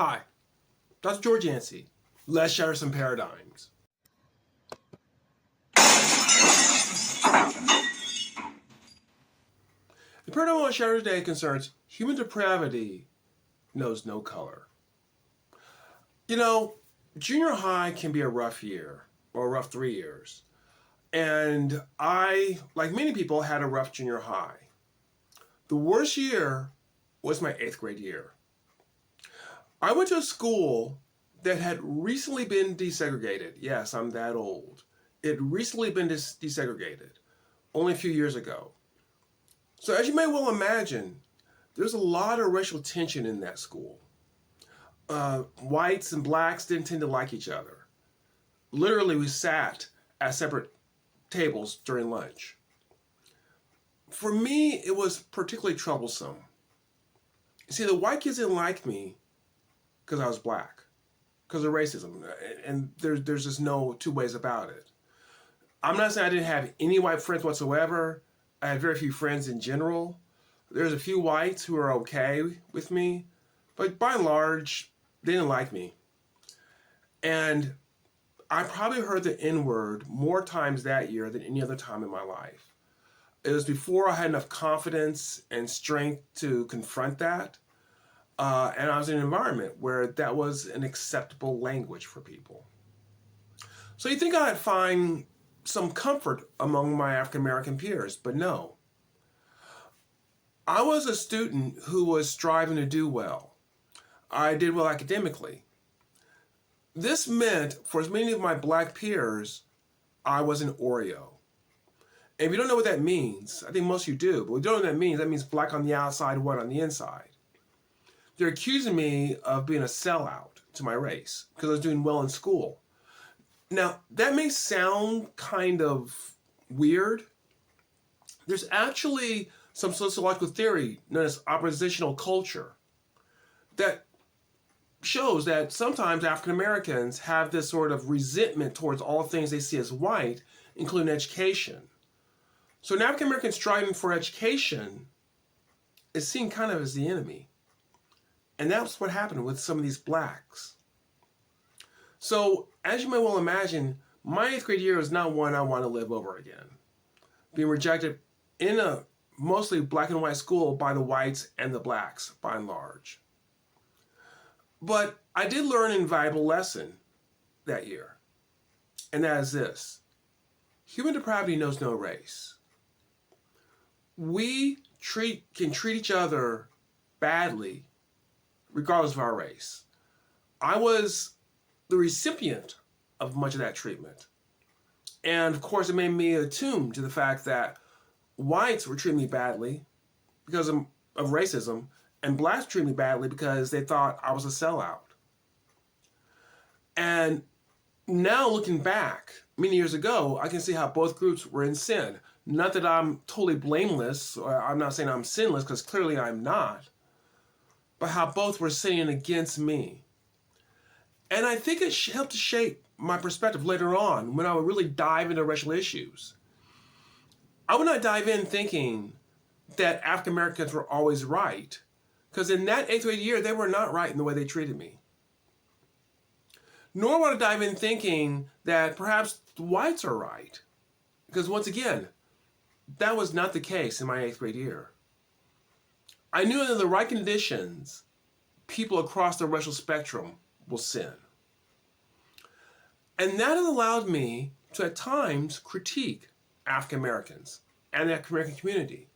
Hi, Dr. George Yancey. Let's shatter some paradigms. The paradigm I want to share today concerns human depravity knows no color. You know, junior high can be a rough year, or a rough 3 years. And I, like many people, had a rough junior high. The worst year was my 8th grade year. I went to a school that had recently been desegregated. Yes, I'm that old. It had recently been desegregated, only a few years ago. So as you may well imagine, there's a lot of racial tension in that school. Whites and blacks didn't tend to like each other. Literally, we sat at separate tables during lunch. For me, it was particularly troublesome. You see, the white kids didn't like me because I was black, because of racism, and there's just no two ways about it. I'm not saying I didn't have any white friends whatsoever. I had very few friends in general. There's a few whites who are okay with me, but by and large, they didn't like me. And I probably heard the N-word more times that year than any other time in my life. It was before I had enough confidence and strength to confront that. And I was in an environment where that was an acceptable language for people. So you think I'd find some comfort among my African American peers, but no. I was a student who was striving to do well. I did well academically. This meant, for as many of my black peers, I was an Oreo. And if you don't know what that means, I think most of you do, but if you don't know what that means black on the outside, white on the inside. They're accusing me of being a sellout to my race because I was doing well in school. Now, that may sound kind of weird. There's actually some sociological theory known as oppositional culture that shows that sometimes African Americans have this sort of resentment towards all things they see as white, including education. So an African American striving for education is seen kind of as the enemy. And that's what happened with some of these blacks. So, as you may well imagine, my 8th grade year is not one I want to live over again. Being rejected in a mostly black and white school by the whites and the blacks, by and large. But I did learn an invaluable lesson that year, and that is this. Human depravity knows no race. We can treat each other badly regardless of our race. I was the recipient of much of that treatment. And of course, it made me attuned to the fact that whites were treating me badly because of racism, and blacks treated me badly because they thought I was a sellout. And now looking back, many years ago, I can see how both groups were in sin. Not that I'm totally blameless, or I'm not saying I'm sinless, because clearly I'm not, but how both were sinning against me. And I think it helped to shape my perspective later on when I would really dive into racial issues. I would not dive in thinking that African Americans were always right, because in that 8th grade year, they were not right in the way they treated me. Nor would I dive in thinking that perhaps the whites are right, because once again, that was not the case in my 8th grade year. I knew that in the right conditions, people across the racial spectrum will sin. And that has allowed me to at times critique African Americans and the African American community.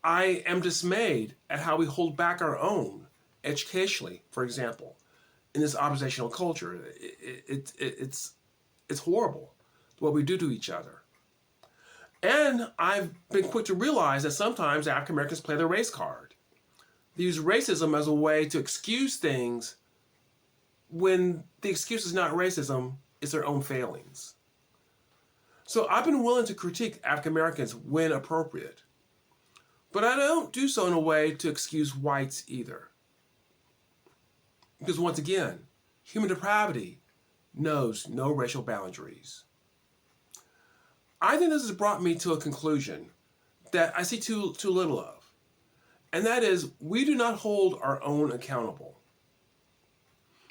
I am dismayed at how we hold back our own educationally, for example, in this oppositional culture. It's horrible what we do to each other. And I've been quick to realize that sometimes African Americans play their race card. They use racism as a way to excuse things when the excuse is not racism, it's their own failings. So I've been willing to critique African Americans when appropriate. But I don't do so in a way to excuse whites either. Because once again, human depravity knows no racial boundaries. I think this has brought me to a conclusion that I see too little of. And that is, we do not hold our own accountable.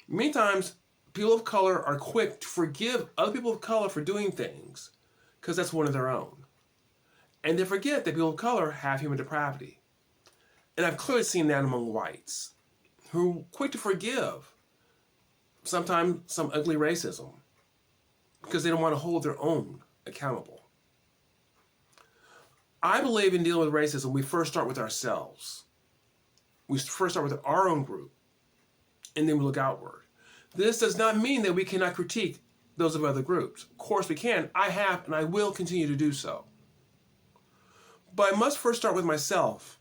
Many times, people of color are quick to forgive other people of color for doing things because that's one of their own. And they forget that people of color have human depravity. And I've clearly seen that among whites, who are quick to forgive sometimes some ugly racism because they don't want to hold their own accountable. I believe in dealing with racism, we first start with ourselves. We first start with our own group, and then we look outward. This does not mean that we cannot critique those of other groups. Of course we can. I have, and I will continue to do so. But I must first start with myself,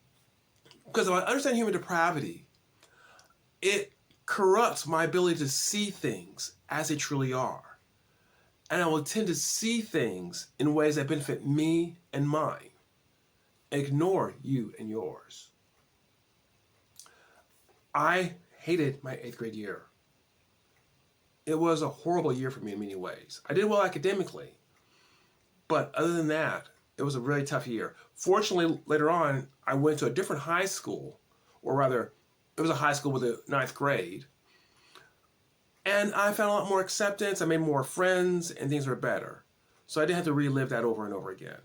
because if I understand human depravity, it corrupts my ability to see things as they truly are. And I will tend to see things in ways that benefit me and mine. Ignore you and yours. I hated my 8th grade year. It was a horrible year for me in many ways. I did well academically, but other than that, it was a really tough year. Fortunately, later on, I went to a different high school, or rather, it was a high school with a 9th grade, and I found a lot more acceptance, I made more friends, and things were better. So I didn't have to relive that over and over again.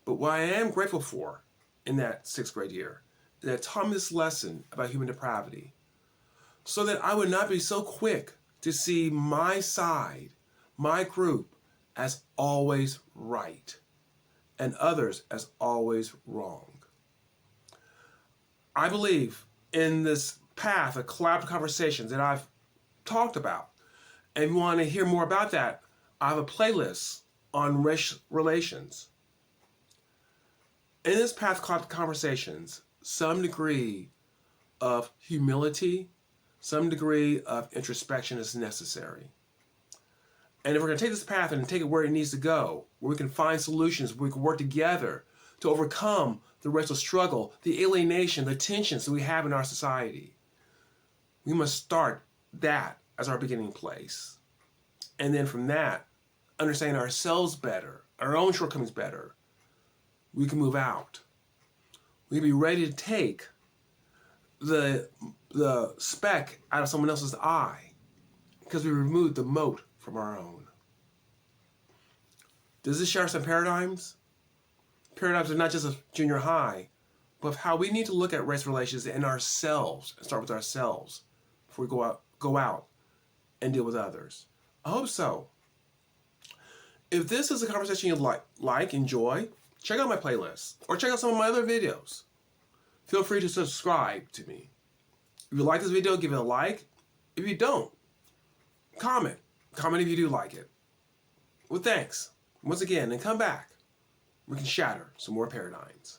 But what I am grateful for in that 6th grade year is that it taught me this lesson about human depravity, so that I would not be so quick to see my side, my group, as always right, and others as always wrong. I believe in this path of collaborative conversations that I've talked about. And if you want to hear more about that, I have a playlist on race relations. In this path of collaborative conversations, some degree of humility, some degree of introspection is necessary. And if we're going to take this path and take it where it needs to go, where we can find solutions, where we can work together to overcome the racial struggle, the alienation, the tensions that we have in our society, we must start that as our beginning place. And then from that, understanding ourselves better, our own shortcomings better, we can move out. We can be ready to take the speck out of someone else's eye because we removed the mote from our own. Does this share some paradigms? Paradigms are not just of junior high, but of how we need to look at race relations in ourselves and start with ourselves before we go out and deal with others. I hope so. If this is a conversation you like, enjoy, check out my playlist or check out some of my other videos. Feel free to subscribe to me. If you like this video, give it a like. If you don't, comment. Comment if you do like it. Well, thanks once again, and come back. We can shatter some more paradigms.